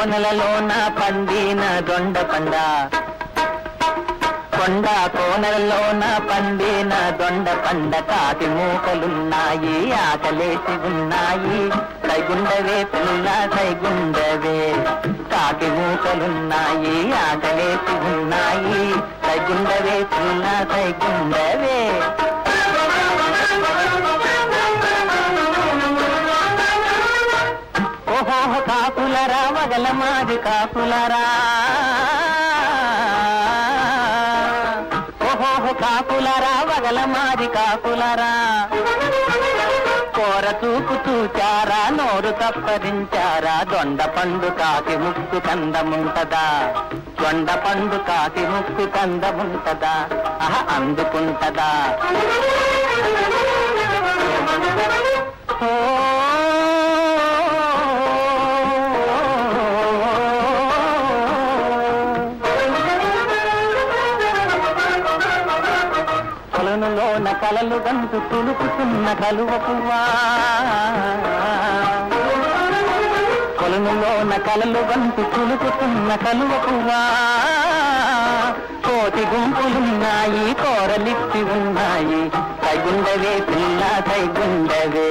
కోనలలోన పండిన దొండ పండ, కొండ కోనలలోన పండిన దొండ పండ. కాకి మూకలున్నాయి ఆకలేసి ఉన్నాయి, సైగుండవే పిల్ల సైగుండవే. కాకి మూకలున్నాయి ఆకలేసి ఉన్నాయి, సైగుండవే పిల్ల సైగుండవే. ఓహో కాకులరా వగల మాది కాకులరా, ఓహో కాకులరా వగల మాది కాకులరా. కోర చూపు చూచారా నోరు తప్పరించారా, దొండ పండు కాకి ముక్కు కందముంటదా, దొండ పండు కాకి ముక్కు కందముంటదా, అందుకుంటదా. కొలనులోన కలలు గంతు తులుపుతున్న కలువ పువ్వా, కొలనులోన కలలు గంతు తులుపుతున్న కలువ పువ్వా. కోటి గుంపులున్నాయి కోరలిప్పి ఉన్నాయి, సైగుండవే పిల్ల సైగుండవే.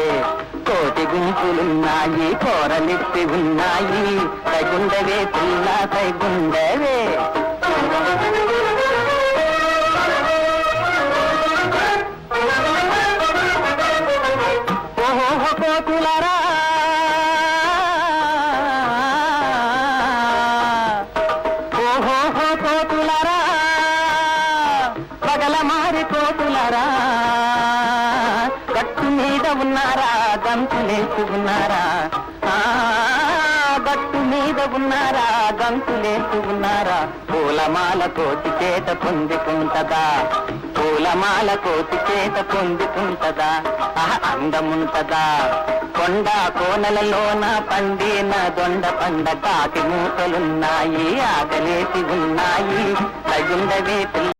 కోటి గుంపులున్నాయి కోరలిప్పి ఉన్నాయి, సైగుండవే పిల్ల సైగుండవే. ఓహో కోతులరా ఓహో కోతులరా పగల మారి కోతులరా, గట్టు మీద ఉన్నారా గంతులేస్తూ ఉన్నారా, గట్టు మీద ఉన్నారా గంతులేస్తూ ఉన్నారా. పూలమాల కోతి చేత పొందుకుంటదా, పూలమాల కోతి చేత పొందుకుంటదా, అందముంటదా. కొండ కోనలలోన పండిన దొండ పండ. కాకి మూకలున్నాయి ఆకలేసి ఉన్నాయి, సైగుండవే పిల్ల